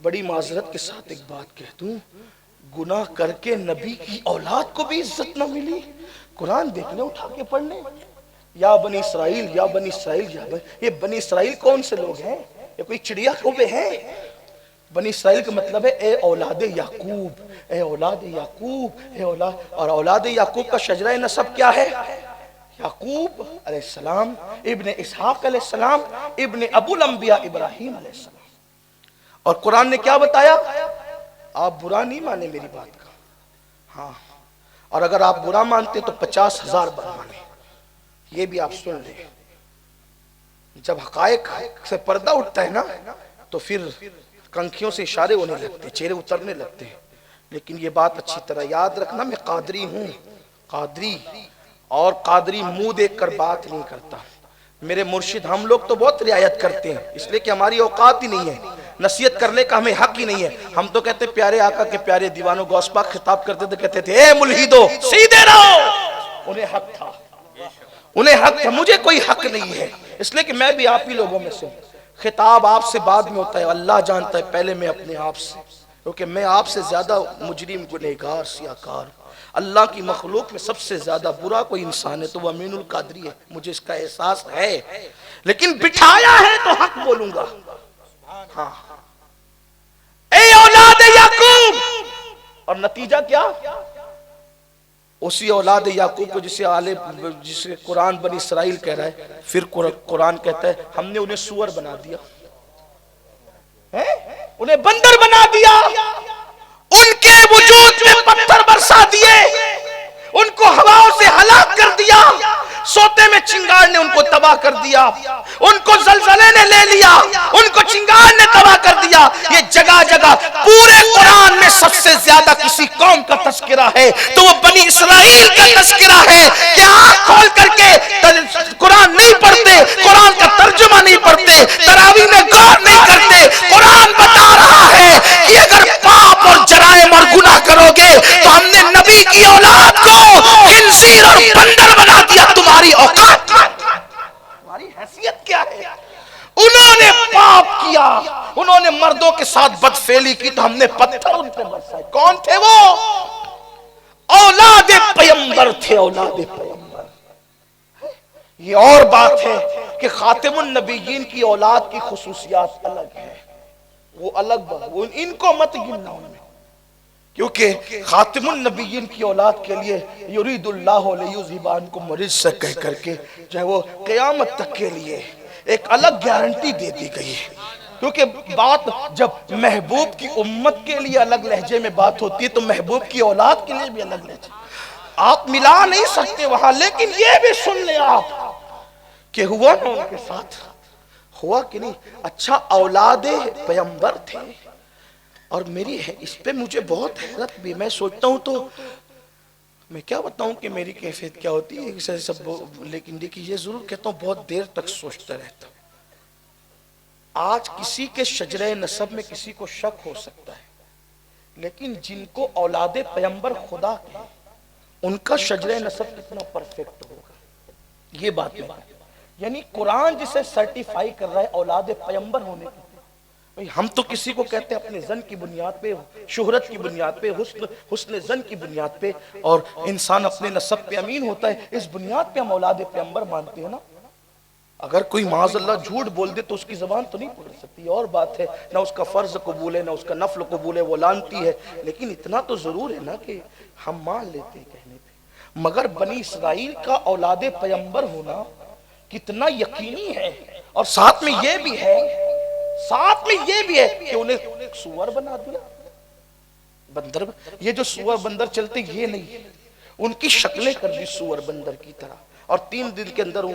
بڑی معذرت کے ساتھ ایک بات کہہ دوں، گناہ کر کے نبی کی اولاد کو بھی عزت نہ ملی؟ قرآن دیکھ لیں، اٹھا کے پڑھ لیں، یا بنی اسرائیل یا بنی اسرائیل یہ بنی اسرائیل کون سے لوگ ہیں؟ یہ کوئی چڑیا کوبے ہیں؟ بنی اسرائیل کا مطلب ہے اے اولاد یعقوب، اے اولاد یعقوب، اے اولاد، اور اولاد یعقوب کا شجرہ نسب کیا ہے؟ یعقوب علیہ السلام ابن اسحاق علیہ السلام ابن ابو الانبیاء ابراہیم علیہ السلام۔ اور قرآن نے کیا بتایا؟ آپ برا نہیں مانے میری بات کا، ہاں، اور اگر آپ برا مانتے تو 50,000 بار مانے، یہ بھی آپ سن لیں۔ جب حقائق سے پردہ اٹھتا ہے نا تو پھر کنکھیوں سے اشارے ہونے لگتے، چہرے اترنے لگتے ہیں۔ لیکن یہ بات اچھی طرح یاد رکھنا، میں قادری ہوں، قادری، اور قادری منہ دیکھ کر بات نہیں کرتا۔ میرے مرشد، ہم لوگ تو بہت رعایت کرتے ہیں، اس لیے کہ ہماری اوقات ہی نہیں ہے، نصیحت کرنے کا ہمیں حق ہی نہیں ہے۔ ہم تو کہتے پیارے آقا کے پیارے دیوانوں، غوث پاک خطاب کرتے تھے، کہتے تھے اے ملحدو سیدھے رہو۔ انہیں حق تھا، انہیں حق تھا، مجھے کوئی حق نہیں ہے، اس لیے کہ میں بھی آپ ہی لوگوں میں سے ہوں۔ خطاب آپ سے بعد میں ہوتا ہے، اللہ جانتا ہے، پہلے میں اپنے آپ سے، کیونکہ میں آپ سے زیادہ مجرم، گنہگار، سیاہکار، اللہ کی مخلوق میں سب سے زیادہ برا کوئی انسان ہے تو وہ امین القادری ہے، مجھے اس کا احساس ہے، لیکن بٹھایا ہے تو حق بولوں گا۔ ہاں، اے اولاد یعقوب، اور نتیجہ کیا؟ اسی اولاد یعقوب کو جسے قرآن بنی اسرائیل کہہ رہا ہے، پھر قرآن کہتا ہے ہم نے انہیں سور بنا دیا، انہیں بندر بنا دیا، ان کے وجود میں پتھر برسا دیے، ان کو ہواؤں سے ہلاک کر دیا، سوتے میں چنگار نے ان کو تباہ کر دیا، ان کو زلزلے نے لے لیا، ان کو چنگار نے تباہ کر دیا۔ یہ جگہ جگہ پورے قرآن میں سب سے زیادہ کسی قوم کا تذکرہ ہے تو وہ بنی اسرائیل کا تذکرہ ہے کہ آنکھ کھول کر کے قرآن نہیں پڑھتے، قرآن کا ترجمہ نہیں پڑھتے، تراویح میں غور نہیں کرتے۔ قرآن بتا رہا ہے کہ اگر پاپ اور جرائم اور گناہ کرو گے تو ہم نے نبی کی اولاد کو خنزیر اور بندر بنا دیا، تمہاری اوقات، تمہاری حیثیت کیا ہے؟ انہوں نے پاپ کیا، انہوں نے مردوں کے ساتھ بدفعلی کی تو ہم نے پتھر ان پہ برسائے۔ کون تھے وہ؟ اولاد پیمبر تھے، اولاد پیمبر۔ یہ اور بات ہے کہ خاتم النبیین کی اولاد کی خصوصیات الگ ہیں، وہ الگ بات، وہ ان کو مت گننا ان میں، کیونکہ خاتم النبیین کی اولاد کے لیے یرید اللہ لیذھب عنکم الرجس کہہ کر کے جو ہے وہ قیامت تک کے لیے ایک الگ گارنٹی دے دی گئی ہے۔ کیونکہ بات جب محبوب کی امت کے لیے الگ لہجے میں بات ہوتی ہے تو محبوب کی اولاد کے لیے بھی الگ لہجے، آپ ملا نہیں سکتے وہاں۔ لیکن یہ بھی سن لیں آپ کہ ہوا نا ان کے ساتھ، ہوا کہ نہیں؟ اچھا، اولاد پیمبر تھے، اور میری اس پہ مجھے بہت حیرت بھی، میں سوچتا ہوں تو میں کیا بتاؤں کہ میری کیفیت کیا ہوتی ہے سب، لیکن دیکھیے یہ ضرور کہتا ہوں بہت دیر تک سوچتا رہتا ہوں۔ آج کسی کے شجرہ نسب میں کسی کو شک ہو سکتا ہے، لیکن جن کو اولاد پیمبر خدا کے، ان کا شجرہ نسب کتنا پرفیکٹ ہوگا، یہ بات ہے۔ یعنی قرآن جسے سرٹیفائی کر رہا ہے اولاد پیمبر ہونے کی، ہم تو کسی کو کہتے ہیں اپنے زن کی بنیاد پہ، شہرت کی بنیاد پہ، حسن زن کی بنیاد پہ، اور انسان اپنے نسب پہ امین ہوتا ہے، اس بنیاد پہ ہم اولاد پیمبر مانتے ہیں نا۔ اگر کوئی معاذ اللہ جھوٹ بول دے تو اس کی زبان تو نہیں پکڑ سکتی، اور بات ہے، نہ اس کا فرض قبول ہے نہ اس کا نفل قبول ہے، وہ لانتی ہے، لیکن اتنا تو ضرور ہے نا کہ ہم مان لیتے ہیں کہنے پہ۔ مگر بنی اسرائیل کا اولاد پیمبر ہونا کتنا یقینی ہے، اور ساتھ میں یہ بھی ہے، ساتھ میں یہ بھی ہے کہ انہیں سور بنا دیا، بندر۔ یہ جو سور بندر چلتے یہ نہیں، ان کی شکلیں کر دی سور بندر کی طرح، اور 3 دن کے اندر وہ